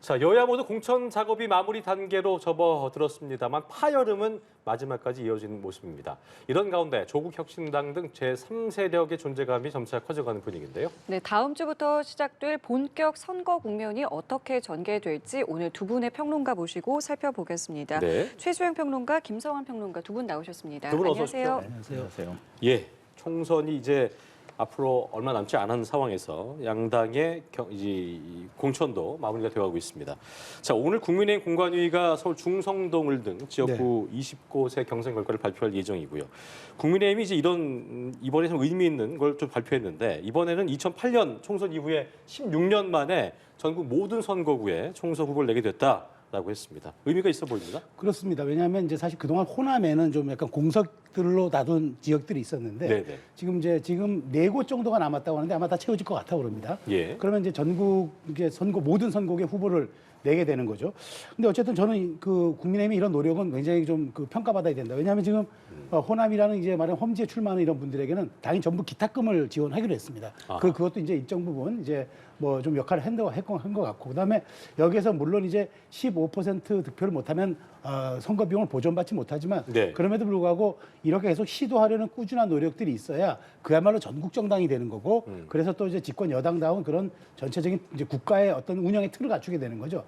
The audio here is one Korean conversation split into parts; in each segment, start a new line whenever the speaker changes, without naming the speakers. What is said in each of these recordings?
자, 여야 모두 공천 작업이 마무리 단계로 접어들었습니다만 파열음은 마지막까지 이어지는 모습입니다. 이런 가운데 조국 혁신당 등 제3세력의 존재감이 점차 커져가는 분위기인데요.
네, 다음 주부터 시작될 본격 선거 국면이 어떻게 전개될지 오늘 두 분의 평론가 모시고 살펴보겠습니다.
네.
최수영 평론가, 김성환 평론가 두 분 나오셨습니다.
두 분 어서
안녕하세요.
오십시오.
안녕하세요.
예, 총선이 이제 앞으로 얼마 남지 않은 상황에서 양당의 이제 공천도 마무리가 되어가고 있습니다. 자, 오늘 국민의힘 공관위가 서울 중성동을 등 지역구 20곳의 경선 결과를 발표할 예정이고요. 국민의힘이 이제 이번에 좀 의미 있는 걸 좀 발표했는데 이번에는 2008년 총선 이후에 16년 만에 전국 모든 선거구에 총선 후보를 내게 됐다라고 했습니다. 의미가 있어 보입니다.
그렇습니다. 왜냐하면 이제 사실 그동안 호남에는 좀 약간 공석들로 다룬 지역들이 있었는데
네네.
지금 4곳 정도가 남았다고 하는데 아마 다 채워질 것 같다고 그럽니다.
예.
그러면 이제 전국 이제 모든 선거구의 후보를 내게 되는 거죠. 근데 어쨌든 저는 그 국민의힘의 이런 노력은 굉장히 좀 평가받아야 된다. 왜냐하면 지금 호남이라는 이제 말하는 험지에 출마하는 이런 분들에게는 당연히 전부 기탁금을 지원하기로 했습니다. 그것도 이제 일정 부분 이제 뭐 좀 역할을 한 것 같고, 그다음에 여기에서 물론 이제 15% 득표를 못하면 선거 비용을 보전받지 못하지만
네.
그럼에도 불구하고 이렇게 계속 시도하려는 꾸준한 노력들이 있어야 그야말로 전국 정당이 되는 거고, 그래서 또 이제 집권 여당다운 그런 전체적인 이제 국가의 어떤 운영의 틀을 갖추게 되는 거죠.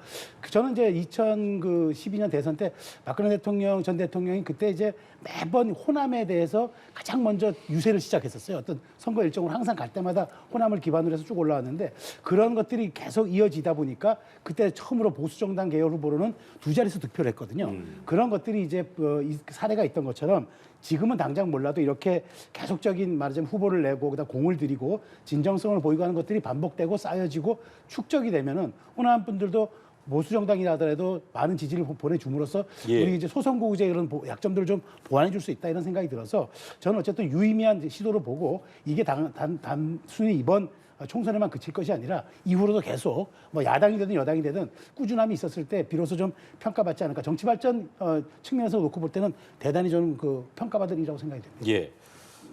저는 이제 2012년 대선 때 박근혜 대통령 전 대통령이 그때 이제 매번 호남에 대해서 가장 먼저 유세를 시작했었어요. 어떤 선거 일정으로 항상 갈 때마다 호남을 기반으로 해서 쭉 올라왔는데 그런 것들이 계속 이어지다 보니까 그때 처음으로 보수정당 계열 후보로는 2자릿수 득표를 했거든요. 그런 것들이 이제 이 사례가 있던 것처럼 지금은 당장 몰라도 이렇게 계속적인 말하자면 후보를 내고 그다음 공을 들이고 진정성을 보이고 하는 것들이 반복되고 쌓여지고 축적이 되면은 호남 분들도 보수 정당이라 하더라도 많은 지지를 보내줌으로써
예.
우리 이제 소선거구제 이런 약점들을 좀 보완해 줄 수 있다 이런 생각이 들어서 저는 어쨌든 유의미한 시도를 보고 이게 단순히 이번 총선에만 그칠 것이 아니라 이후로도 계속 뭐 야당이 되든 여당이 되든 꾸준함이 있었을 때 비로소 좀 평가받지 않을까. 정치 발전 측면에서 놓고 볼 때는 대단히 저는 평가받을 일이라고 생각이 됩니다.
예.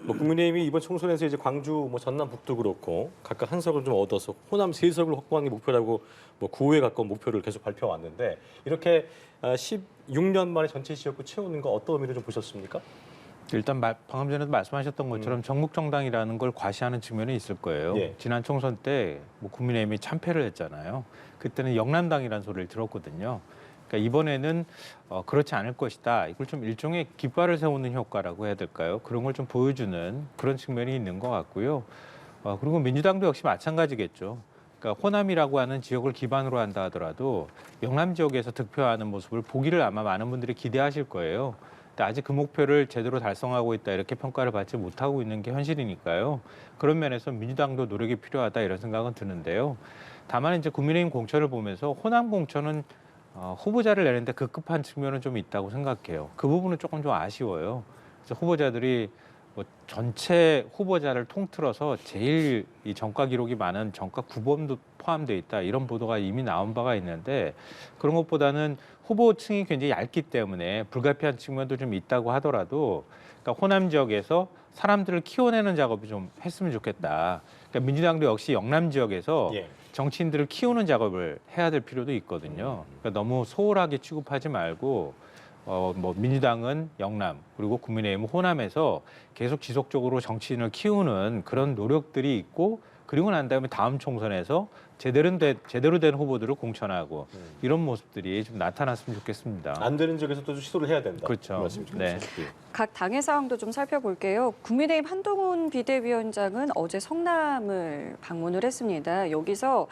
뭐 국민의힘이 이번 총선에서 이제 광주, 뭐 전남 북도 그렇고 각각 한 석을 좀 얻어서 호남 3석을 확보하는 게 목표라고 뭐 9호에 가까운 목표를 계속 발표해 왔는데 이렇게 16년 만에 전체 지역구 채우는 거 어떤 의미를 좀 보셨습니까?
일단 방금 전에도 말씀하셨던 것처럼 전국 정당이라는 걸 과시하는 측면이 있을 거예요.
예.
지난 총선 때 뭐 국민의힘이 참패를 했잖아요. 그때는 영남당이라는 소리를 들었거든요. 그러니까 이번에는 그렇지 않을 것이다. 이걸 좀 일종의 깃발을 세우는 효과라고 해야 될까요? 그런 걸 좀 보여주는 그런 측면이 있는 것 같고요. 그리고 민주당도 역시 마찬가지겠죠. 그러니까 호남이라고 하는 지역을 기반으로 한다 하더라도 영남 지역에서 득표하는 모습을 보기를 아마 많은 분들이 기대하실 거예요. 근데 아직 그 목표를 제대로 달성하고 있다 이렇게 평가를 받지 못하고 있는 게 현실이니까요. 그런 면에서 민주당도 노력이 필요하다 이런 생각은 드는데요. 다만 이제 국민의힘 공천을 보면서 호남 공천은 후보자를 내는데 급급한 측면은 좀 있다고 생각해요. 그 부분은 조금 좀 아쉬워요. 그래서 후보자들이 뭐 전체 후보자를 통틀어서 제일 이 정가 기록이 많은 정가 구범도 포함되어 있다 이런 보도가 이미 나온 바가 있는데 그런 것보다는 후보층이 굉장히 얇기 때문에 불가피한 측면도 좀 있다고 하더라도 그러니까 호남 지역에서 사람들을 키워내는 작업이 좀 했으면 좋겠다. 그러니까 민주당도 역시 영남 지역에서
예.
정치인들을 키우는 작업을 해야 될 필요도 있거든요. 그러니까 너무 소홀하게 취급하지 말고 뭐 민주당은 영남 그리고 국민의힘은 호남에서 계속 지속적으로 정치인을 키우는 그런 노력들이 있고 그리고 난 다음에 다음 총선에서 제대로 된 후보들을 공천하고 이런 모습들이 좀 나타났으면 좋겠습니다.
안 되는 지역에서도 좀 시도를 해야 된다.
그렇죠.
말씀이죠.
네.
각 당의 상황도 좀 살펴볼게요. 국민의힘 한동훈 비대위원장은 어제 성남을 방문을 했습니다. 여기서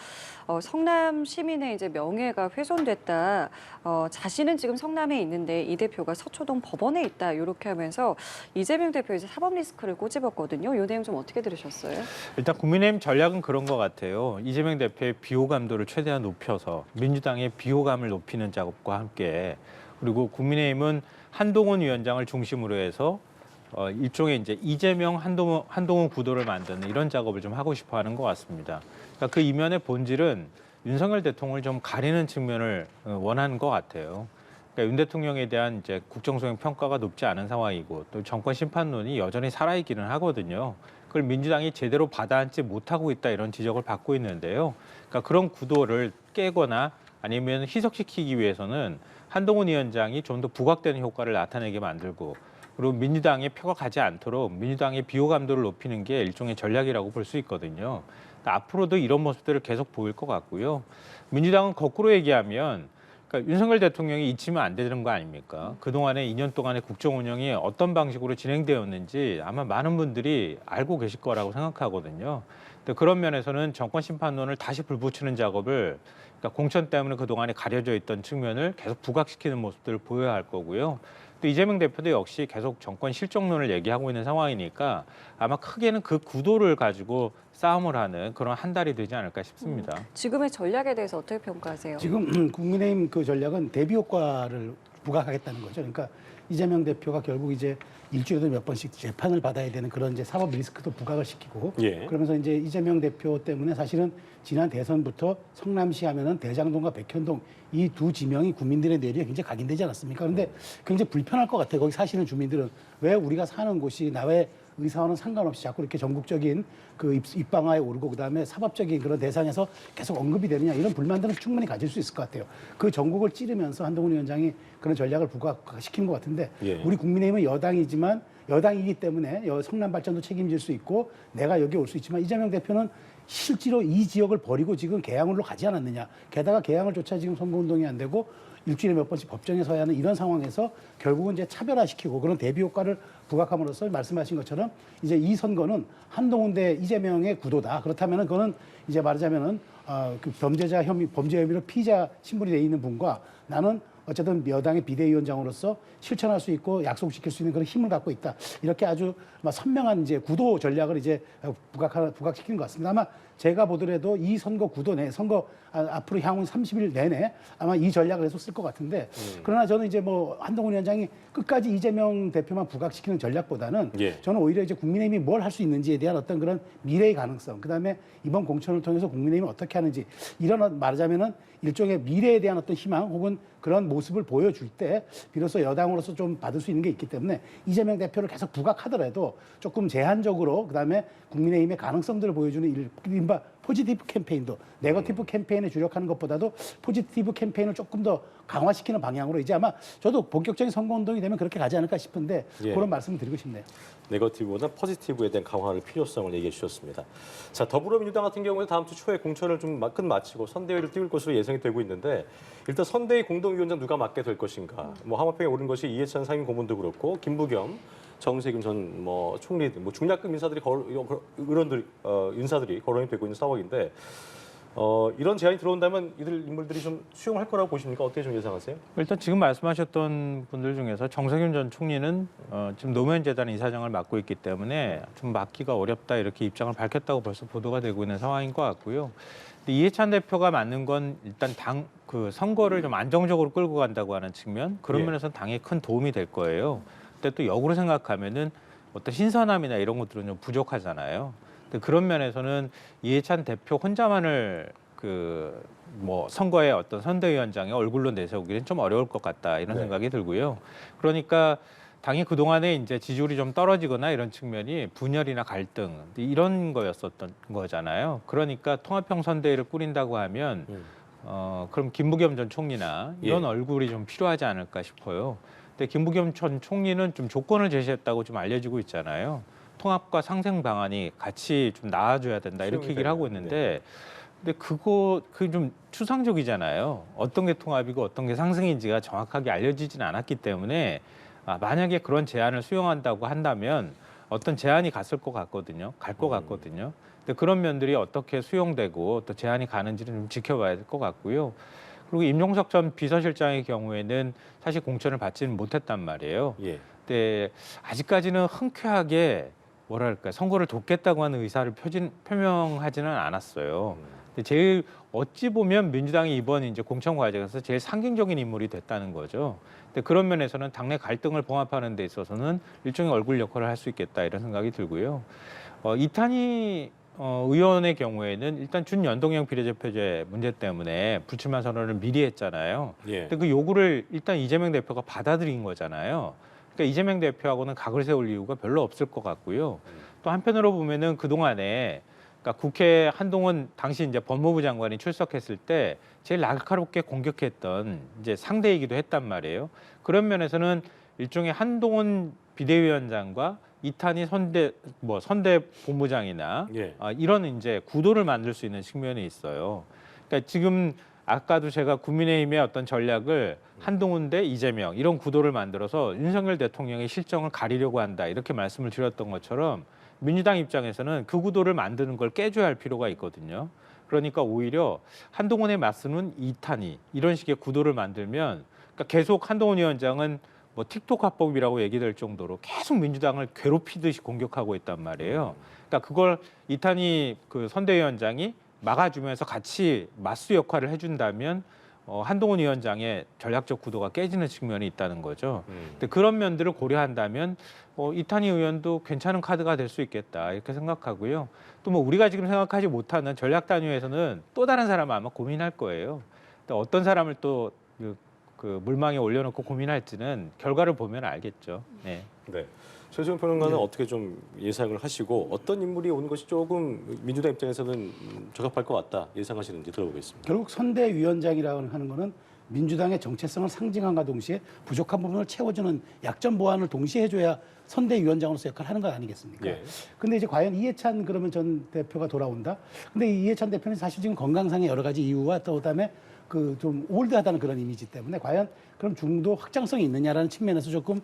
성남 시민의 이제 명예가 훼손됐다. 자신은 지금 성남에 있는데 이 대표가 서초동 법원에 있다. 이렇게 하면서 이재명 대표 이제 사법 리스크를 꼬집었거든요. 이 내용 좀 어떻게 들으셨어요?
일단 국민의힘 전략은 그런 것 같아요. 이재명 대표의 비호감도를 최대한 높여서 민주당의 비호감을 높이는 작업과 함께 그리고 국민의힘은 한동훈 위원장을 중심으로 해서 일종의 이제 이재명 한동훈 구도를 만드는 이런 작업을 좀 하고 싶어 하는 것 같습니다. 그러니까 그 이면의 본질은 윤석열 대통령을 좀 가리는 측면을 원하는 것 같아요. 그러니까 윤 대통령에 대한 이제 국정수행 평가가 높지 않은 상황이고 또 정권 심판론이 여전히 살아있기는 하거든요. 그걸 민주당이 제대로 받아안지 못하고 있다 이런 지적을 받고 있는데요. 그러니까 그런 구도를 깨거나 아니면 희석시키기 위해서는 한동훈 위원장이 좀 더 부각되는 효과를 나타내게 만들고 그리고 민주당의 표가 가지 않도록 민주당의 비호감도를 높이는 게 일종의 전략이라고 볼 수 있거든요. 앞으로도 이런 모습들을 계속 보일 것 같고요. 민주당은 거꾸로 얘기하면 그러니까 윤석열 대통령이 잊히면 안 되는 거 아닙니까? 그동안에 2년 동안의 국정 운영이 어떤 방식으로 진행되었는지 아마 많은 분들이 알고 계실 거라고 생각하거든요. 근데 그런 면에서는 정권 심판론을 다시 불붙이는 작업을 그러니까 공천 때문에 그동안에 가려져 있던 측면을 계속 부각시키는 모습들을 보여야 할 거고요. 또 이재명 대표도 역시 계속 정권 실종론을 얘기하고 있는 상황이니까 아마 크게는 그 구도를 가지고 싸움을 하는 그런 한 달이 되지 않을까 싶습니다.
지금의 전략에 대해서 어떻게 평가하세요?
지금 국민의힘 그 전략은 대비 효과를 부각하겠다는 거죠. 그러니까 이재명 대표가 결국 이제 일주일에도 몇 번씩 재판을 받아야 되는 그런 이제 사법 리스크도 부각을 시키고
예.
그러면서 이제 이재명 대표 때문에 사실은 지난 대선부터 성남시 하면은 대장동과 백현동 이 두 지명이 국민들의 뇌리에 굉장히 각인되지 않았습니까? 그런데 굉장히 불편할 것 같아요. 거기 사시는 주민들은 왜 우리가 사는 곳이 나의 의사와는 상관없이 자꾸 이렇게 전국적인 그 입방아에 오르고 그다음에 사법적인 그런 대상에서 계속 언급이 되느냐 이런 불만들은 충분히 가질 수 있을 것 같아요. 그 전국을 찌르면서 한동훈 위원장이 그런 전략을 부각시킨 것 같은데
예.
우리 국민의힘은 여당이지만 여당이기 때문에 성남 발전도 책임질 수 있고 내가 여기 올 수 있지만 이재명 대표는 실제로 이 지역을 버리고 지금 개항으로 가지 않았느냐. 게다가 개항을 조차 지금 선거운동이 안 되고 일주일에 몇 번씩 법정에 서야 하는 이런 상황에서 결국은 이제 차별화시키고 그런 대비 효과를 부각함으로써 말씀하신 것처럼 이제 이 선거는 한동훈 대 이재명의 구도다. 그렇다면은 그거는 이제 말하자면은 그 범죄자 혐의, 범죄 혐의로 피의자 신분이 돼 있는 분과 나는 어쨌든 여당의 비대위원장으로서 실천할 수 있고 약속시킬 수 있는 그런 힘을 갖고 있다. 이렇게 아주 선명한 이제 구도 전략을 이제 부각시키는 것 같습니다. 아마 제가 보더라도 이 선거 구도 내 선거 앞으로 향후 30일 내내 아마 이 전략을 계속 쓸 것 같은데 그러나 저는 이제 한동훈 위원장이 끝까지 이재명 대표만 부각시키는 전략보다는
예.
저는 오히려 이제 국민의힘이 뭘 할 수 있는지에 대한 어떤 그런 미래의 가능성, 그다음에 이번 공천을 통해서 국민의힘이 어떻게 하는지 이런 말하자면은 일종의 미래에 대한 어떤 희망 혹은 그런 모습을 보여줄 때 비로소 여당으로서 좀 받을 수 있는 게 있기 때문에 이재명 대표를 계속 부각하더라도 조금 제한적으로 그다음에 국민의힘의 가능성들을 보여주는 이른바 포지티브 캠페인도 네거티브 캠페인에 주력하는 것보다도 포지티브 캠페인을 조금 더 강화시키는 방향으로 이제 아마 저도 본격적인 선거운동이 되면 그렇게 가지 않을까 싶은데
예.
그런 말씀을 드리고 싶네요.
네거티브보다 포지티브에 대한 강화를 필요성을 얘기해 주셨습니다. 자, 더불어민주당 같은 경우는 다음 주 초에 공천을 좀 끝마치고 선대위를 띄울 것으로 예상이 되고 있는데 일단 선대위 공동위원장 누가 맡게 될 것인가. 하마평에 오른 것이 이해찬 상임 고문도 그렇고 김부겸, 정세균 전 총리, 중량급 인사들이 인사들이 거론이 되고 있는 상황인데 이런 제안이 들어온다면 이들 인물들이 좀 수용할 거라고 보십니까? 어떻게 좀 예상하세요?
일단 지금 말씀하셨던 분들 중에서 정세균 전 총리는 지금 노무현재단 이사장을 맡고 있기 때문에 좀 맡기가 어렵다 이렇게 입장을 밝혔다고 벌써 보도가 되고 있는 상황인 것 같고요. 근데 이해찬 대표가 맡는 건 일단 그 선거를 좀 안정적으로 끌고 간다고 하는 측면 그런
예.
면에서 당에 큰 도움이 될 거예요. 근데 또 역으로 생각하면은 어떤 신선함이나 이런 것들은 좀 부족하잖아요. 근데 그런 면에서는 이해찬 대표 혼자만을 선거의 어떤 선대위원장의 얼굴로 내세우기는 좀 어려울 것 같다 이런
네.
생각이 들고요. 그러니까 당이 그 동안에 이제 지지율이 좀 떨어지거나 이런 측면이 분열이나 갈등 이런 거였었던 거잖아요. 그러니까 통합형 선대위를 꾸린다고 하면 그럼 김부겸 전 총리나 이런
예.
얼굴이 좀 필요하지 않을까 싶어요. 근데 김부겸 전 총리는 좀 조건을 제시했다고 좀 알려지고 있잖아요. 통합과 상생 방안이 같이 좀 나아져야 된다 이렇게 얘기를 하고 있는데 근데 그게 좀 추상적이잖아요. 어떤 게 통합이고 어떤 게 상승인지가 정확하게 알려지지는 않았기 때문에 만약에 그런 제안을 수용한다고 한다면 어떤 제안이 갔을 것 같거든요. 갈 것 같거든요. 근데 그런 면들이 어떻게 수용되고 또 제안이 가는지는 좀 지켜봐야 될 것 같고요. 그리고 임종석 전 비서실장의 경우에는 사실 공천을 받지는 못했단 말이에요.
예.
근데 아직까지는 흔쾌하게 선거를 돕겠다고 하는 의사를 표명하지는 않았어요. 근데 제일 어찌 보면 민주당이 이번 이제 공천 과정에서 제일 상징적인 인물이 됐다는 거죠. 근데 그런 면에서는 당내 갈등을 봉합하는 데 있어서는 일종의 얼굴 역할을 할 수 있겠다 이런 생각이 들고요. 이탄희 의원의 경우에는 일단 준연동형 비례대표제 문제 때문에 불출마 선언을 미리 했잖아요.
예.
근데 그 요구를 일단 이재명 대표가 받아들인 거잖아요. 그러니까 이재명 대표하고는 각을 세울 이유가 별로 없을 것 같고요. 또 한편으로 보면은 그동안에 그러니까 국회 한동훈 당시 이제 법무부 장관이 출석했을 때 제일 날카롭게 공격했던 이제 상대이기도 했단 말이에요. 그런 면에서는 일종의 한동훈 비대위원장과 이탄희 선대 본부장이나
예.
이런 이제 구도를 만들 수 있는 측면이 있어요. 그러니까 지금 아까도 제가 국민의힘의 어떤 전략을 한동훈 대 이재명 이런 구도를 만들어서 윤석열 대통령의 실정을 가리려고 한다 이렇게 말씀을 드렸던 것처럼 민주당 입장에서는 그 구도를 만드는 걸 깨줘야 할 필요가 있거든요. 그러니까 오히려 한동훈에 맞서는 이탄희 이런 식의 구도를 만들면 그러니까 계속 한동훈 위원장은 뭐 틱톡 화법이라고 얘기될 정도로 계속 민주당을 괴롭히듯이 공격하고 있단 말이에요. 그러니까 그걸 이탄희 그 선대위원장이 막아주면서 같이 맞수 역할을 해준다면 한동훈 위원장의 전략적 구도가 깨지는 측면이 있다는 거죠. 근데 그런 면들을 고려한다면 이탄희 의원도 괜찮은 카드가 될 수 있겠다 이렇게 생각하고요. 또 뭐 우리가 지금 생각하지 못하는 전략 단위에서는 또 다른 사람은 아마 고민할 거예요. 또 어떤 사람을 또 그 물망에 올려놓고 고민할지는 결과를 보면 알겠죠. 네.
네. 최재형 평론가는 어떻게 좀 예상을 하시고 어떤 인물이 오는 것이 조금 민주당 입장에서는 적합할 것 같다 예상하시는지 들어보겠습니다.
결국 선대위원장이라고 하는 거는 민주당의 정체성을 상징함과 동시에 부족한 부분을 채워주는 약점 보완을 동시에 해줘야 선대위원장으로서 역할을 하는 것 아니겠습니까?
예.
근데 이제 과연 이해찬 그러면 전 대표가 돌아온다? 근데 이 이해찬 대표는 사실 지금 건강상의 여러 가지 이유와 또 그다음에 그 좀 올드하다는 그런 이미지 때문에 과연 그럼 중도 확장성이 있느냐라는 측면에서 조금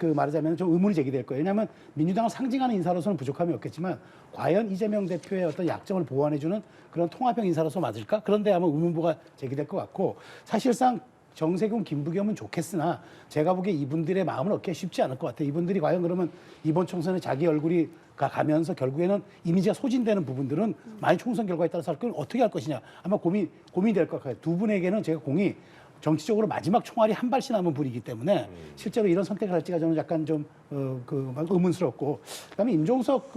말하자면 좀 의문이 제기될 거예요. 왜냐하면 민주당을 상징하는 인사로서는 부족함이 없겠지만 과연 이재명 대표의 어떤 약점을 보완해주는 그런 통합형 인사로서 맞을까? 그런데 아마 의문부가 제기될 것 같고 사실상 정세균, 김부겸은 좋겠으나 제가 보기에 이분들의 마음을 얻기 쉽지 않을 것 같아요. 이분들이 과연 그러면 이번 총선에 자기 얼굴이 가면서 결국에는 이미지가 소진되는 부분들은 만약 총선 결과에 따라서 그걸 어떻게 할 것이냐 아마 고민이 될 것 같아요. 두 분에게는 제가 공이 정치적으로 마지막 총알이 한 발씩 남은 분이기 때문에 실제로 이런 선택을 할지가 저는 약간 좀 의문스럽고 그다음에 임종석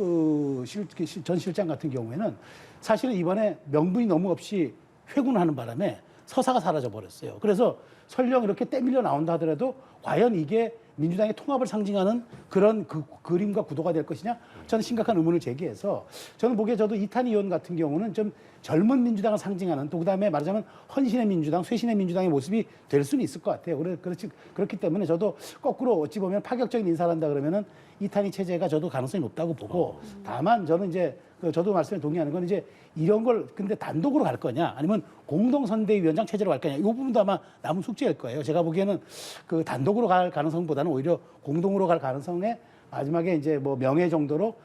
전 실장 같은 경우에는 사실은 이번에 명분이 너무 없이 회군하는 바람에 서사가 사라져 버렸어요. 그래서 설령 이렇게 떼밀려 나온다 하더라도 과연 이게 민주당의 통합을 상징하는 그런 그림과 구도가 될 것이냐? 저는 심각한 의문을 제기해서 저는 보기에 저도 이탄희 의원 같은 경우는 좀 젊은 민주당을 상징하는 또 그다음에 말하자면 헌신의 민주당, 쇄신의 민주당의 모습이 될 수는 있을 것 같아요. 그렇기 때문에 저도 거꾸로 어찌 보면 파격적인 인사를 한다 그러면은 이탄희 체제가 저도 가능성이 높다고 보고 다만 저는 이제 저도 말씀에 동의하는 건 이제 이런 걸 근데 단독으로 갈 거냐 아니면 공동선대위원장 체제로 갈 거냐 이 부분도 아마 남은 숙제일 거예요. 제가 보기에는 그 단독으로 갈 가능성보다는 오히려 공동으로 갈 가능성에 마지막에 이제 뭐 명예 정도로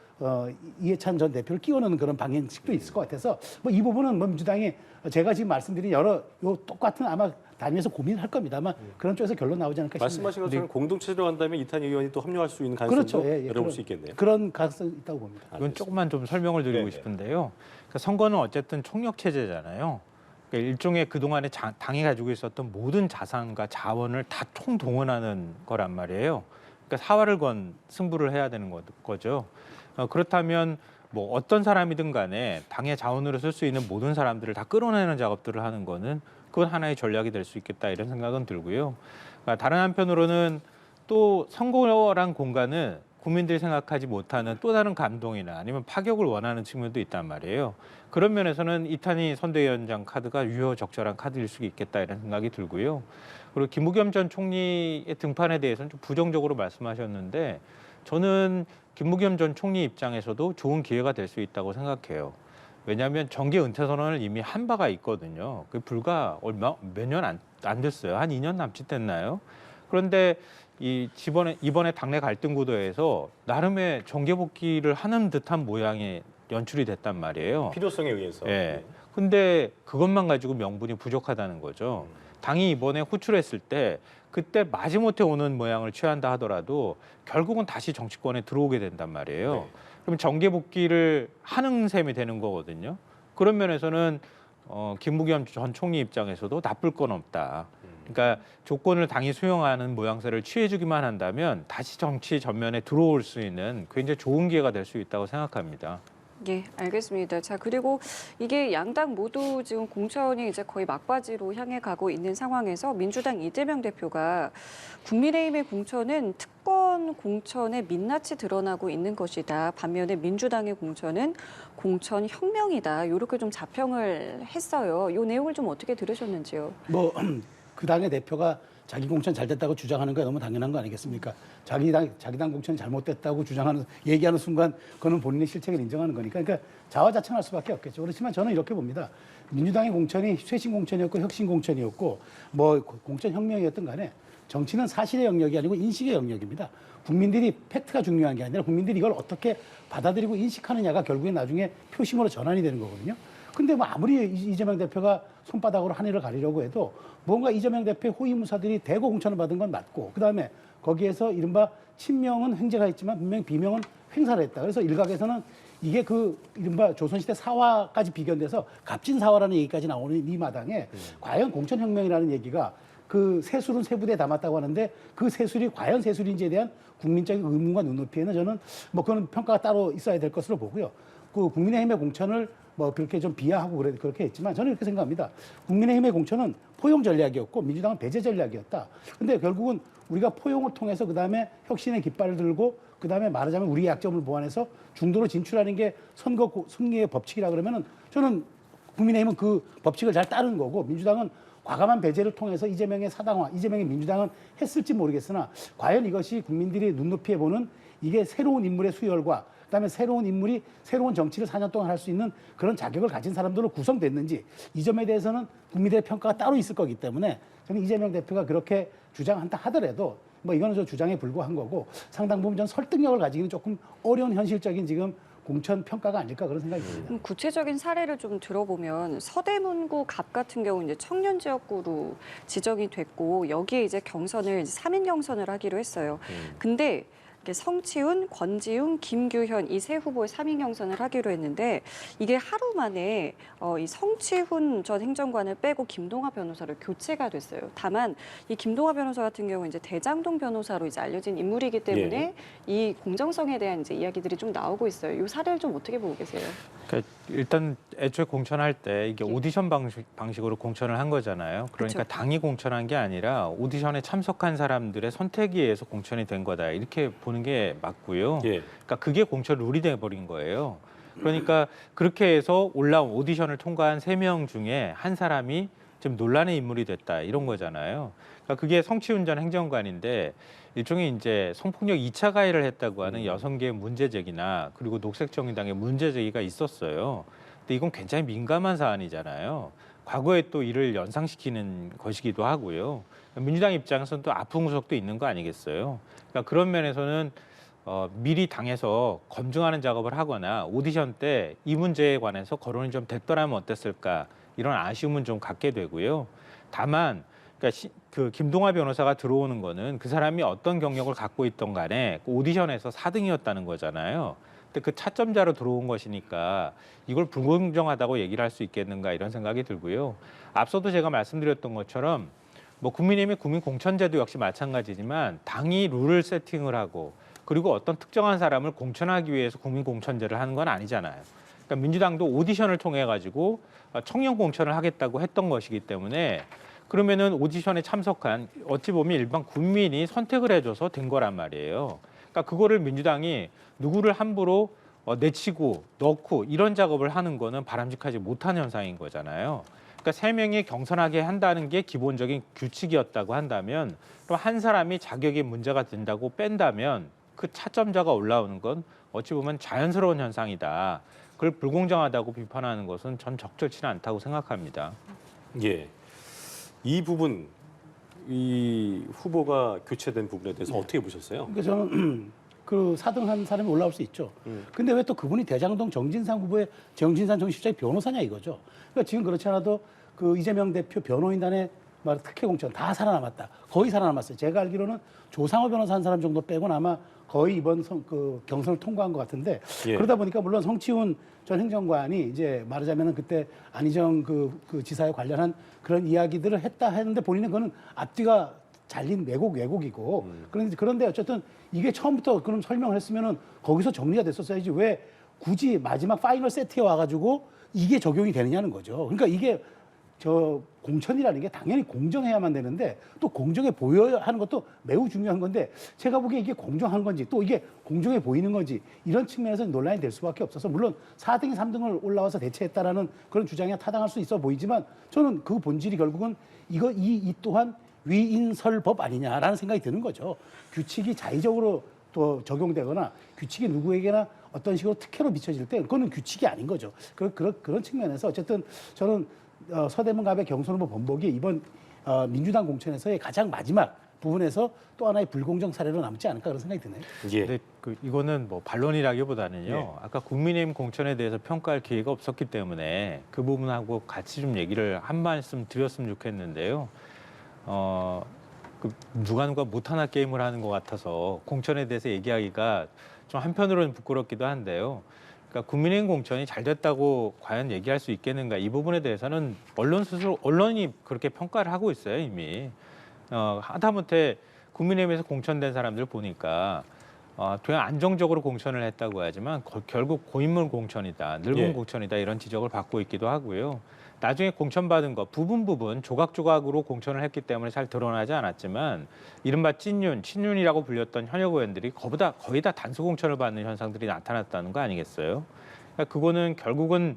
이해찬 전 대표를 끼워넣는 그런 방향식도 있을 것 같아서 뭐 이 부분은 뭐 민주당이 제가 지금 말씀드린 여러 똑같은 아마 단위에서 고민을 할 겁니다. 아마 그런 쪽에서 결론 나오지 않을까 싶습니다.
말씀하신 것처럼 공동체제로 한다면 이탄희 의원이 또 합류할 수 있는 가능성도
그렇죠.
열어볼 수 있겠네요.
그런 가능성이 있다고 봅니다.
이건 조금만 좀 설명을 드리고
네네.
싶은데요. 그러니까 선거는 어쨌든 총력 체제잖아요. 그러니까 일종의 그동안에 당이 가지고 있었던 모든 자산과 자원을 다 총동원하는 거란 말이에요. 그러니까 사활을 건 승부를 해야 되는 거죠. 그렇다면 뭐 어떤 사람이든 간에 당의 자원으로 쓸 수 있는 모든 사람들을 다 끌어내는 작업들을 하는 거는 그건 하나의 전략이 될 수 있겠다 이런 생각은 들고요. 그러니까 다른 한편으로는 또 선거란 공간은 국민들이 생각하지 못하는 또 다른 감동이나 아니면 파격을 원하는 측면도 있단 말이에요. 그런 면에서는 이탄희 선대위원장 카드가 유효적절한 카드일 수 있겠다 이런 생각이 들고요. 그리고 김부겸 전 총리의 등판에 대해서는 좀 부정적으로 말씀하셨는데 저는 김부겸 전 총리 입장에서도 좋은 기회가 될 수 있다고 생각해요. 왜냐하면 정계 은퇴 선언을 이미 한 바가 있거든요. 그 불과 몇 년 안 됐어요. 한 2년 남짓 됐나요? 그런데 이번에 당내 갈등 구도에서 나름의 정계 복귀를 하는 듯한 모양이 연출이 됐단 말이에요.
필요성에 의해서.
예. 근데 그것만 가지고 명분이 부족하다는 거죠. 당이 이번에 호출했을 때 그때 마지못해 오는 모양을 취한다 하더라도 결국은 다시 정치권에 들어오게 된단 말이에요.
네.
그럼 정계 복귀를 하는 셈이 되는 거거든요. 그런 면에서는 김부겸 전 총리 입장에서도 나쁠 건 없다. 그러니까 조건을 당이 수용하는 모양새를 취해주기만 한다면 다시 정치 전면에 들어올 수 있는 굉장히 좋은 기회가 될 수 있다고 생각합니다.
예, 알겠습니다. 자, 그리고 이게 양당 모두 지금 공천이 이제 거의 막바지로 향해 가고 있는 상황에서 민주당 이재명 대표가 국민의힘의 공천은 특권 총선 공천에 민낯이 드러나고 있는 것이다. 반면에 민주당의 공천은 공천 혁명이다. 이렇게 좀 자평을 했어요. 이 내용을 좀 어떻게 들으셨는지요?
뭐 그 당의 대표가 자기 공천 잘 됐다고 주장하는 게 너무 당연한 거 아니겠습니까? 자기 당 공천이 잘못됐다고 얘기하는 순간 그거는 본인의 실책을 인정하는 거니까. 그러니까 자화자찬할 수밖에 없겠죠. 그렇지만 저는 이렇게 봅니다. 민주당의 공천이 쇄신 공천이었고 혁신 공천이었고 뭐 공천 혁명이었던 간에 정치는 사실의 영역이 아니고 인식의 영역입니다. 국민들이 팩트가 중요한 게 아니라 국민들이 이걸 어떻게 받아들이고 인식하느냐가 결국엔 나중에 표심으로 전환이 되는 거거든요. 근데 뭐 아무리 이재명 대표가 손바닥으로 하늘을 가리려고 해도 뭔가 이재명 대표의 호위무사들이 대거 공천을 받은 건 맞고 그다음에 거기에서 이른바 친명은 횡재가 있지만 분명히 비명은 횡사를 했다. 그래서 일각에서는 이게 그 이른바 조선시대 사화까지 비견돼서 갑진사화라는 얘기까지 나오는 이 마당에 과연 공천혁명이라는 얘기가 그 세술은 세부대에 담았다고 하는데 그 세술이 과연 세술인지에 대한 국민적인 의문과 눈높이에는 저는 뭐 그건 평가가 따로 있어야 될 것으로 보고요. 그 국민의힘의 공천을 뭐 그렇게 좀 비하하고 그렇게 했지만 저는 이렇게 생각합니다. 국민의힘의 공천은 포용 전략이었고 민주당은 배제 전략이었다. 근데 결국은 우리가 포용을 통해서 그다음에 혁신의 깃발을 들고 그다음에 말하자면 우리의 약점을 보완해서 중도로 진출하는 게 선거 승리의 법칙이라 그러면은 저는 국민의힘은 그 법칙을 잘 따른 거고 민주당은 과감한 배제를 통해서 이재명의 사당화, 이재명의 민주당은 했을지 모르겠으나 과연 이것이 국민들이 눈높이에 보는 이게 새로운 인물의 수혈과 그다음에 새로운 인물이 새로운 정치를 4년 동안 할 수 있는 그런 자격을 가진 사람들로 구성됐는지 이 점에 대해서는 국민들의 평가가 따로 있을 거기 때문에 저는 이재명 대표가 그렇게 주장한다 하더라도 뭐 이거는 저 주장에 불과한 거고 상당 부분 전 설득력을 가지기는 조금 어려운 현실적인 지금 공천 평가가 아닐까 그런 생각이 듭니다.
그럼 구체적인 사례를 좀 들어보면 서대문구 갑 같은 경우 이제 청년 지역구로 지정이 됐고 여기에 이제 경선을 3인 경선을 하기로 했어요. 근데 이게 성치훈, 권지웅, 김규현 이 세 후보의 3인 경선을 하기로 했는데 이게 하루 만에 이 성치훈 전 행정관을 빼고 김동하 변호사로 교체가 됐어요. 다만 이 김동하 변호사 같은 경우 이제 대장동 변호사로 이제 알려진 인물이기 때문에 이 공정성에 대한 이제 이야기들이 좀 나오고 있어요. 이 사례를 좀 어떻게 보고 계세요?
그러니까 일단 애초에 공천할 때 이게 오디션 방식으로 공천을 한 거잖아요. 그러니까
그쵸.
당이 공천한 게 아니라 오디션에 참석한 사람들의 선택에 의해서 공천이 된 거다. 이렇게 보는 게 맞고요.
예.
그러니까 그게 공천 룰이 돼버린 거예요. 그러니까 그렇게 해서 올라온 오디션을 통과한 3명 중에 한 사람이 좀 논란의 인물이 됐다. 이런 거잖아요. 그러니까 그게 성치훈 전 행정관인데 일종의 이제 성폭력 2차 가해를 했다고 하는 여성계의 문제 제기나 그리고 녹색정의당의 문제 제기가 있었어요. 근데 이건 굉장히 민감한 사안이잖아요. 과거에 또 이를 연상시키는 것이기도 하고요. 민주당 입장에서는 또 아픈 구석도 있는 거 아니겠어요. 그러니까 그런 면에서는 미리 당에서 검증하는 작업을 하거나 오디션 때 이 문제에 관해서 거론이 좀 됐더라면 어땠을까 이런 아쉬움은 좀 갖게 되고요. 다만 그러니까 그 김동하 변호사가 들어오는 거는 그 사람이 어떤 경력을 갖고 있던 간에 그 오디션에서 4등이었다는 거잖아요. 근데 그 차점자로 들어온 것이니까 이걸 불공정하다고 얘기를 할 수 있겠는가 이런 생각이 들고요. 앞서도 제가 말씀드렸던 것처럼 뭐 국민의힘의 국민공천제도 역시 마찬가지지만 당이 룰을 세팅을 하고 그리고 어떤 특정한 사람을 공천하기 위해서 국민공천제를 하는 건 아니잖아요. 그러니까 민주당도 오디션을 통해 가지고 청년 공천을 하겠다고 했던 것이기 때문에 그러면은 오디션에 참석한 어찌 보면 일반 국민이 선택을 해줘서 된 거란 말이에요. 그러니까 그거를 민주당이 누구를 함부로 내치고 넣고 이런 작업을 하는 거는 바람직하지 못한 현상인 거잖아요. 그러니까 3명이 경선하게 한다는 게 기본적인 규칙이었다고 한다면 또 한 사람이 자격에 문제가 된다고 뺀다면 그 차점자가 올라오는 건 어찌 보면 자연스러운 현상이다. 그걸 불공정하다고 비판하는 것은 전 적절치는 않다고 생각합니다.
예. 이 부분, 이 후보가 교체된 부분에 대해서 어떻게 보셨어요?
그러니까 저는 그 4등한 사람이 올라올 수 있죠. 근데 왜 또 그분이 대장동 정진상 후보의 정진상 정치부장의 변호사냐 이거죠. 그러니까 지금 그렇지 않아도 그 이재명 대표 변호인단의 말 특혜 공천 다 살아남았다. 거의 살아남았어요. 제가 알기로는 조상호 변호사 한 사람 정도 빼고는 아마 거의 이번 그 경선을 통과한 것 같은데
예.
그러다 보니까 물론 성치훈 전 행정관이 이제 말하자면은 그때 안희정 그 지사에 관련한 그런 이야기들을 했다 했는데 본인은 그거는 앞뒤가 잘린 왜곡이고 그런데 어쨌든 이게 처음부터 그럼 설명을 했으면은 거기서 정리가 됐었어야지 왜 굳이 마지막 파이널 세트에 와가지고 이게 적용이 되느냐는 거죠. 그러니까 이게 저 공천이라는 게 당연히 공정해야만 되는데 또 공정해 보여야 하는 것도 매우 중요한 건데 제가 보기에 이게 공정한 건지 또 이게 공정해 보이는 건지 이런 측면에서 논란이 될 수밖에 없어서 물론 4등, 3등을 올라와서 대체했다라는 그런 주장에 타당할 수 있어 보이지만 저는 그 본질이 결국은 이 또한 위인설법 아니냐라는 생각이 드는 거죠. 규칙이 자의적으로 또 적용되거나 규칙이 누구에게나 어떤 식으로 특혜로 비춰질 때 그거는 규칙이 아닌 거죠. 그런 측면에서 어쨌든 저는 서대문 갑의 경선 후보 번복이 이번 민주당 공천에서의 가장 마지막 부분에서 또 하나의 불공정 사례로 남지 않을까 그런 생각이 드네요.
예.
근데 이거는 뭐 반론이라기보다는요.
예.
아까 국민의힘 공천에 대해서 평가할 기회가 없었기 때문에 그 부분하고 같이 좀 얘기를 한 말씀 드렸으면 좋겠는데요. 누가 못하나 게임을 하는 것 같아서 공천에 대해서 얘기하기가 좀 한편으로는 부끄럽기도 한데요. 그러니까 국민의힘 공천이 잘 됐다고 과연 얘기할 수 있겠는가 이 부분에 대해서는 언론이 그렇게 평가를 하고 있어요 이미. 하다못해 국민의힘에서 공천된 사람들 보니까 그냥 안정적으로 공천을 했다고 하지만 결국 고인물 공천이다, 늙은
예.
공천이다 이런 지적을 받고 있기도 하고요. 나중에 공천받은 거 부분 조각조각으로 공천을 했기 때문에 잘 드러나지 않았지만 이른바 찐윤, 친윤이라고 불렸던 현역 의원들이 거의 다 단수 공천을 받는 현상들이 나타났다는 거 아니겠어요? 그러니까 그거는 결국은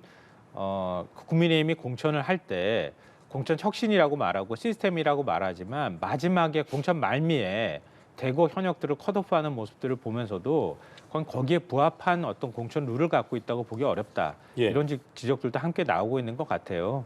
국민의힘이 공천을 할 때 공천 혁신이라고 말하고 시스템이라고 말하지만 마지막에 공천 말미에 대거 현역들을 컷오프하는 모습들을 보면서도 거기에 부합한 어떤 공천 룰을 갖고 있다고 보기 어렵다.
예.
이런 지적들도 함께 나오고 있는 것 같아요.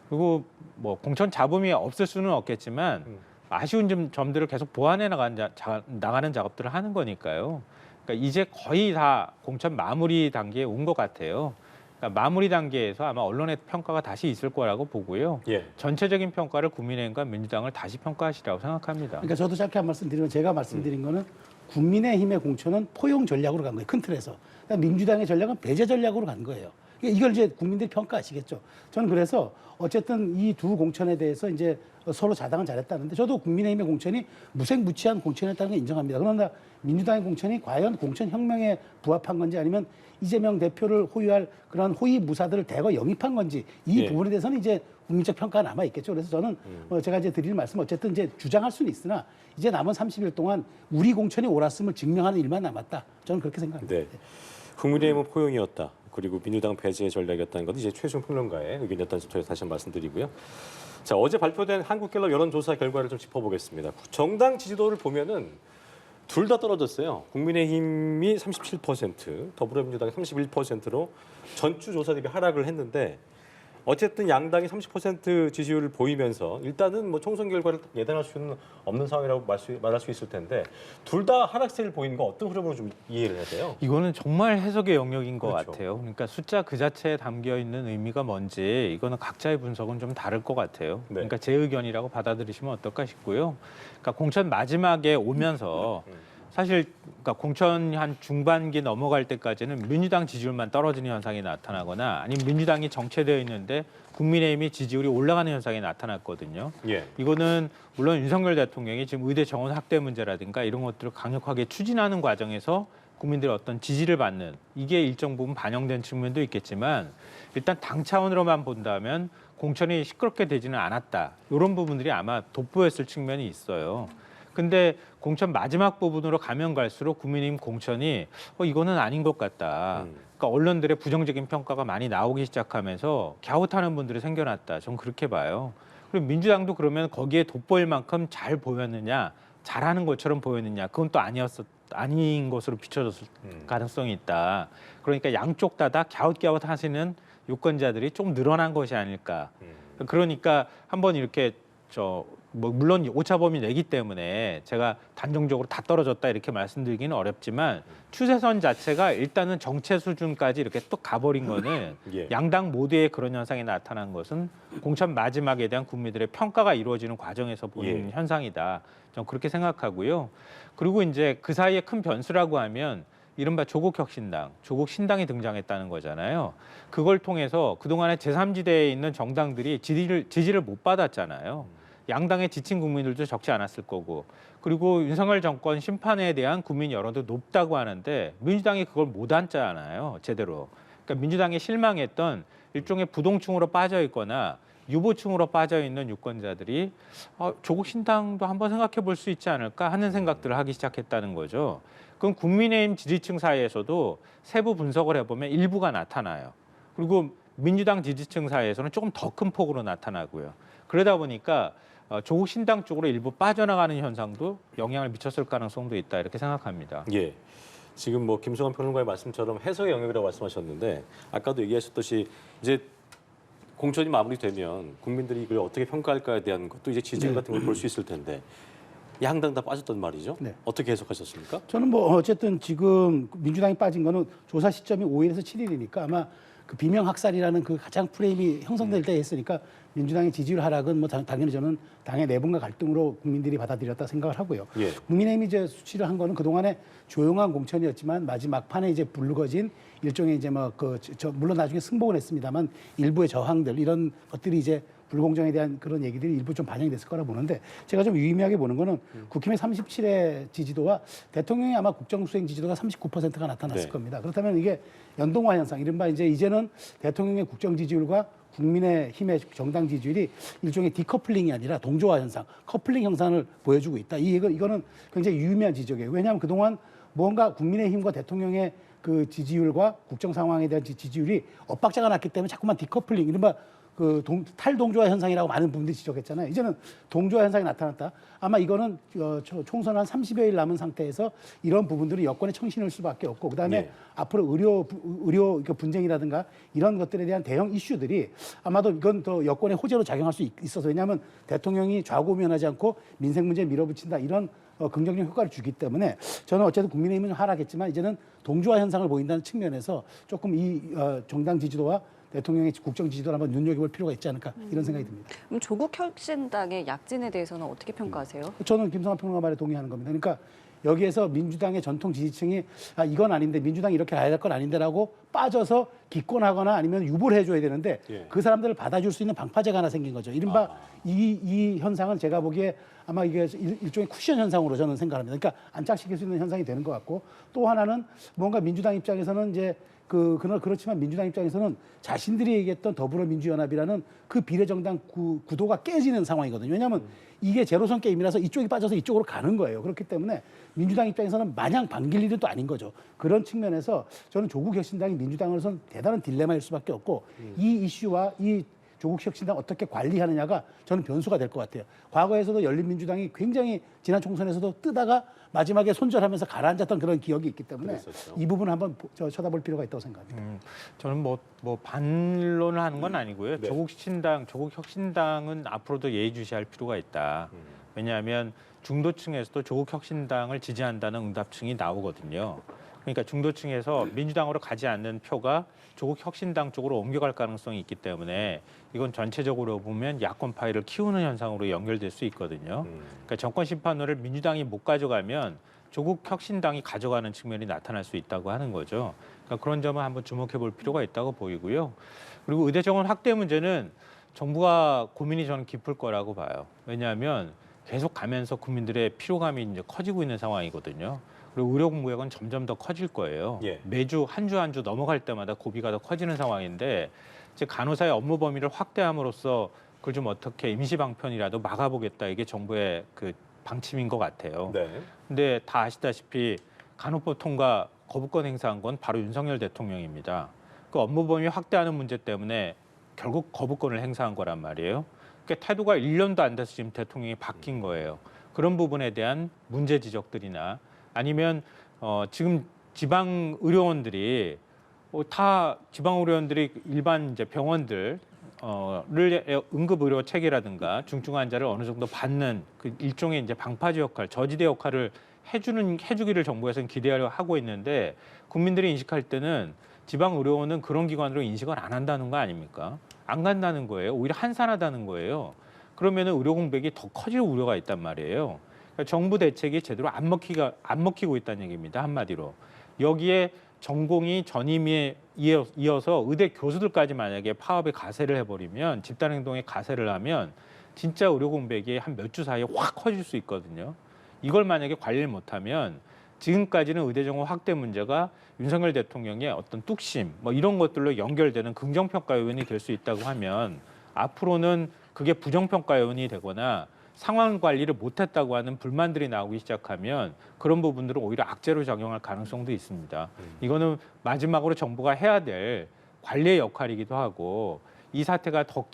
그리고 뭐 공천 잡음이 없을 수는 없겠지만 아쉬운 점들을 계속 보완해 나가는 작업들을 하는 거니까요. 그러니까 이제 거의 다 공천 마무리 단계에 온 것 같아요. 그러니까 마무리 단계에서 아마 언론의 평가가 다시 있을 거라고 보고요.
예.
전체적인 평가를 국민의힘과 민주당을 다시 평가하시라고 생각합니다.
그러니까 저도 짧게 한 말씀 드리면 제가 말씀드린 거는 국민의힘의 공천은 포용 전략으로 간 거예요. 큰 틀에서. 그러니까 민주당의 전략은 배제 전략으로 간 거예요. 이걸 이제 국민들이 평가하시겠죠. 저는 그래서 어쨌든 이 두 공천에 대해서 이제 서로 자당은 잘했다는데 저도 국민의힘의 공천이 무색무취한 공천이었다는 걸 인정합니다. 그러나 민주당의 공천이 과연 공천 혁명에 부합한 건지 아니면 이재명 대표를 호위할 그런 호위 무사들을 대거 영입한 건지 이
예.
부분에 대해서는 이제 국민적 평가가 남아 있겠죠. 그래서 저는 제가 이제 드리는 말씀 어쨌든 이제 주장할 수는 있으나 이제 남은 30일 동안 우리 공천이 옳았음을 증명하는 일만 남았다. 저는 그렇게 생각합니다.
네. 국민의힘은 포용이었다. 그리고 민주당 배제의 전략이었다는 것은 이제 최종 평론가의 의견이었다는 점 다시 한번 말씀드리고요. 자, 어제 발표된 한국갤럽 여론조사 결과를 좀 짚어보겠습니다. 정당 지지도를 보면은 둘 다 떨어졌어요. 국민의힘이 37%, 더불어민주당이 31%로 전주 조사 대비 하락을 했는데 어쨌든 양당이 30% 지지율을 보이면서 일단은 뭐 총선 결과를 예단할 수는 없는 상황이라고 말할 수 있을 텐데 둘 다 하락세를 보이는 거 어떤 흐름으로 좀 이해를 해야 돼요?
이거는 정말 해석의 영역인 것
그렇죠.
같아요. 그러니까 숫자 그 자체에 담겨 있는 의미가 뭔지 이거는 각자의 분석은 좀 다를 것 같아요.
네.
그러니까 제 의견이라고 받아들이시면 어떨까 싶고요. 그러니까 공천 마지막에 오면서 사실 그러니까 공천 한 중반기 넘어갈 때까지는 민주당 지지율만 떨어지는 현상이 나타나거나 아니면 민주당이 정체되어 있는데 국민의힘이 지지율이 올라가는 현상이 나타났거든요.
예.
이거는 물론 윤석열 대통령이 지금 의대 정원 확대 문제라든가 이런 것들을 강력하게 추진하는 과정에서 국민들의 어떤 지지를 받는 이게 일정 부분 반영된 측면도 있겠지만 일단 당 차원으로만 본다면 공천이 시끄럽게 되지는 않았다. 이런 부분들이 아마 돋보였을 측면이 있어요. 근데 공천 마지막 부분으로 가면 갈수록 국민의힘 공천이 이거는 아닌 것 같다. 그러니까 언론들의 부정적인 평가가 많이 나오기 시작하면서 갸웃하는 분들이 생겨났다. 전 그렇게 봐요. 그리고 민주당도 그러면 거기에 돋보일 만큼 잘 보였느냐, 잘하는 것처럼 보였느냐, 그건 또 아닌 것으로 비춰졌을 가능성이 있다. 그러니까 양쪽 다 갸웃갸웃 하시는 유권자들이 좀 늘어난 것이 아닐까. 그러니까 한번 이렇게 물론 오차범위 내기 때문에 제가 단정적으로 다 떨어졌다 이렇게 말씀드리기는 어렵지만 추세선 자체가 일단은 정체 수준까지 이렇게 또 가버린 거는
예.
양당 모두의 그런 현상이 나타난 것은 공천 마지막에 대한 국민들의 평가가 이루어지는 과정에서 보이는
예.
현상이다. 저는 그렇게 생각하고요. 그리고 이제 그 사이에 큰 변수라고 하면 이른바 조국혁신당, 조국신당이 등장했다는 거잖아요. 그걸 통해서 그동안에 제3지대에 있는 정당들이 지지를 못 받았잖아요. 양당의 지친 국민들도 적지 않았을 거고 그리고 윤석열 정권 심판에 대한 국민 여론도 높다고 하는데 민주당이 그걸 못 앉잖아요. 제대로. 그러니까 민주당이 실망했던 일종의 부동층으로 빠져 있거나 유보층으로 빠져 있는 유권자들이 조국 신당도 한번 생각해 볼 수 있지 않을까 하는 생각들을 하기 시작했다는 거죠. 그럼 국민의힘 지지층 사이에서도 세부 분석을 해보면 일부가 나타나요. 그리고 민주당 지지층 사이에서는 조금 더 큰 폭으로 나타나고요. 그러다 보니까 조국 신당 쪽으로 일부 빠져나가는 현상도 영향을 미쳤을 가능성도 있다 이렇게 생각합니다.
예. 지금 뭐 김성환 평론가의 말씀처럼 해석의 영역이라고 말씀하셨는데 아까도 얘기하셨듯이 이제 공천이 마무리되면 국민들이 이걸 어떻게 평가할까에 대한 것도 이제 지지율 같은 걸 볼 수 있을 텐데 양당 다 빠졌단 말이죠.
네.
어떻게 해석하셨습니까?
저는 뭐 어쨌든 지금 민주당이 빠진 거는 조사 시점이 5일에서 7일이니까 아마 그 비명 학살이라는 그 가장 프레임이 형성될 때 했으니까 민주당의 지지율 하락은 뭐 당연히 저는 당의 내분과 갈등으로 국민들이 받아들였다 생각을 하고요.
예.
국민의힘이 이제 수치를 한 거는 그동안에 조용한 공천이었지만 마지막 판에 이제 불거진 일종의 이제 뭐 물론 나중에 승복은 했습니다만 일부의 저항들 이런 것들이 이제 불공정에 대한 그런 얘기들이 일부 좀 반영이 됐을 거라 보는데 제가 좀 유의미하게 보는 거는 국힘의 37의 지지도와 대통령의 아마 국정수행 지지도가 39%가 나타났을
네.
겁니다. 그렇다면 이게 연동화 현상, 이른바 이제는 대통령의 국정 지지율과 국민의힘의 정당 지지율이 일종의 디커플링이 아니라 동조화 현상, 커플링 현상을 보여주고 있다. 이거는 굉장히 유의미한 지적이에요. 왜냐하면 그동안 무언가 국민의힘과 대통령의 그 지지율과 국정 상황에 대한 지지율이 엇박자가 났기 때문에 자꾸만 디커플링, 이른바 탈동조화 현상이라고 많은 분들이 지적했잖아요. 이제는 동조화 현상이 나타났다. 아마 이거는 총선 한 30여일 남은 상태에서 이런 부분들이 여권에 청신할 수밖에 없고 그다음에
네.
앞으로 의료 분쟁이라든가 이런 것들에 대한 대형 이슈들이 아마도 이건 더 여권의 호재로 작용할 수 있어서 왜냐하면 대통령이 좌고우면하지 않고 민생 문제에 밀어붙인다 이런 긍정적 효과를 주기 때문에 저는 어쨌든 국민의힘은 하락했지만 이제는 동조화 현상을 보인다는 측면에서 조금 이 정당 지지도와 대통령의 국정 지지도를 한번 눈여겨볼 필요가 있지 않을까 이런 생각이 듭니다.
그럼 조국 혁신당의 약진에 대해서는 어떻게 평가하세요?
저는 김성환 평론가 말에 동의하는 겁니다. 그러니까 여기에서 민주당의 전통 지지층이 이건 아닌데 민주당이 이렇게 가야 될 건 아닌데라고 빠져서 기권하거나 아니면 유보를 해줘야 되는데
예.
그 사람들을 받아줄 수 있는 방파제가 하나 생긴 거죠. 이른바 이 현상은 제가 보기에 아마 이게 일종의 쿠션 현상으로 저는 생각합니다. 그러니까 안착시킬 수 있는 현상이 되는 것 같고 또 하나는 뭔가 민주당 입장에서는 이제 그렇지만 민주당 입장에서는 자신들이 얘기했던 더불어민주연합이라는 그 비례정당 구도가 깨지는 상황이거든요. 왜냐하면 이게 제로섬 게임이라서 이쪽이 빠져서 이쪽으로 가는 거예요. 그렇기 때문에 민주당 입장에서는 마냥 반길 일은 또 아닌 거죠. 그런 측면에서 저는 조국 혁신당이 민주당으로서는 대단한 딜레마일 수밖에 없고 이 이슈와 이 조국 혁신당 어떻게 관리하느냐가 저는 변수가 될 것 같아요. 과거에서도 열린민주당이 굉장히 지난 총선에서도 뜨다가 마지막에 손절하면서 가라앉았던 그런 기억이 있기 때문에
그랬었죠.
이 부분 한번 쳐다볼 필요가 있다고 생각합니다.
저는 뭐 반론을 하는 건 아니고요.
네.
조국 혁신당은 앞으로도 예의주시할 필요가 있다. 왜냐하면 중도층에서도 조국 혁신당을 지지한다는 응답층이 나오거든요. 그러니까 중도층에서 민주당으로 가지 않는 표가 조국 혁신당 쪽으로 옮겨갈 가능성이 있기 때문에 이건 전체적으로 보면 야권 파이를 키우는 현상으로 연결될 수 있거든요. 그러니까 정권 심판론을 민주당이 못 가져가면 조국 혁신당이 가져가는 측면이 나타날 수 있다고 하는 거죠. 그러니까 그런 점을 한번 주목해 볼 필요가 있다고 보이고요. 그리고 의대 정원 확대 문제는 정부가 고민이 저는 깊을 거라고 봐요. 왜냐하면 계속 가면서 국민들의 피로감이 이제 커지고 있는 상황이거든요. 그리고 의료 공백은 점점 더 커질 거예요.
예.
매주 한 주 넘어갈 때마다 고비가 더 커지는 상황인데 이제 간호사의 업무 범위를 확대함으로써 그걸 좀 어떻게 임시 방편이라도 막아보겠다 이게 정부의 그 방침인 것 같아요.
네.
근데 다 아시다시피 간호법 통과 거부권 행사한 건 바로 윤석열 대통령입니다. 그 업무 범위 확대하는 문제 때문에 결국 거부권을 행사한 거란 말이에요. 그러니까 태도가 1년도 안 돼서 지금 대통령이 바뀐 거예요. 그런 부분에 대한 문제 지적들이나 아니면 지금 지방 의료원들이 다 지방 의료원들이 일반 이제 병원들 를 응급 의료 체계라든가 중증 환자를 어느 정도 받는 그 일종의 이제 방파제 역할, 저지대 역할을 해주기를 정부에서는 기대하려 하고 있는데 국민들이 인식할 때는 지방 의료원은 그런 기관으로 인식을 안 한다는 거 아닙니까? 안 간다는 거예요. 오히려 한산하다는 거예요. 그러면은 의료 공백이 더 커질 우려가 있단 말이에요. 그러니까 정부 대책이 제대로 안 먹히고 있다는 얘기입니다. 한마디로. 여기에 전공이 전임에 이어서 의대 교수들까지 만약에 파업에 가세를 해버리면 집단행동에 가세를 하면 진짜 의료 공백이 한 몇 주 사이에 확 커질 수 있거든요. 이걸 만약에 관리를 못하면 지금까지는 의대 정원 확대 문제가 윤석열 대통령의 어떤 뚝심 뭐 이런 것들로 연결되는 긍정평가 요인이 될 수 있다고 하면 앞으로는 그게 부정평가 요인이 되거나 상황 관리를 못했다고 하는 불만들이 나오기 시작하면 그런 부분들은 오히려 악재로 작용할 가능성도 있습니다. 이거는 마지막으로 정부가 해야 될 관리의 역할이기도 하고 이 사태가 더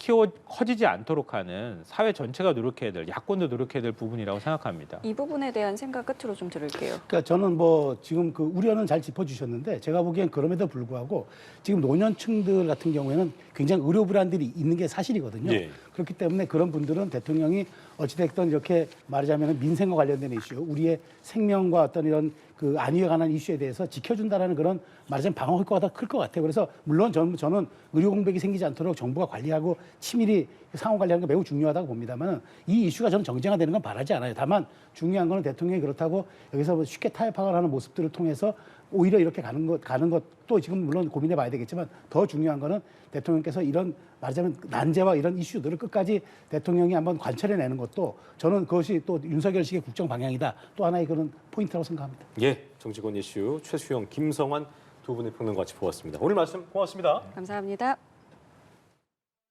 커지지 않도록 하는 사회 전체가 노력해야 될, 야권도 노력해야 될 부분이라고 생각합니다.
이 부분에 대한 생각 끝으로 좀 들을게요.
그러니까 저는 뭐 지금 그 우려는 잘 짚어주셨는데 제가 보기엔 그럼에도 불구하고 지금 노년층들 같은 경우에는 굉장히 의료 불안들이 있는 게 사실이거든요.
예.
그렇기 때문에 그런 분들은 대통령이 어찌됐든 이렇게 말하자면 민생과 관련된 이슈, 우리의 생명과 어떤 이런 그 안위에 관한 이슈에 대해서 지켜준다라는 그런 말하자면 방어 효과가 더 클 것 같아요. 그래서 물론 저는 의료 공백이 생기지 않도록 정부가 관리하고 치밀히 상황 관리하는 게 매우 중요하다고 봅니다만 이 이슈가 저는 정쟁화되는 건 바라지 않아요. 다만 중요한 거는 대통령이 그렇다고 여기서 뭐 쉽게 타협하거나 하는 모습들을 통해서 오히려 이렇게 가는 것도 지금 물론 고민해 봐야 되겠지만 더 중요한 거는 대통령께서 이런 말하자면 난제와 이런 이슈들을 끝까지 대통령이 한번 관철해내는 것도 저는 그것이 또 윤석열식의 국정 방향이다. 또 하나의 그런 포인트라고 생각합니다.
예, 정치권 이슈 최수영, 김성환 두 분의 평론가 같이 보았습니다. 오늘 말씀 고맙습니다.
감사합니다.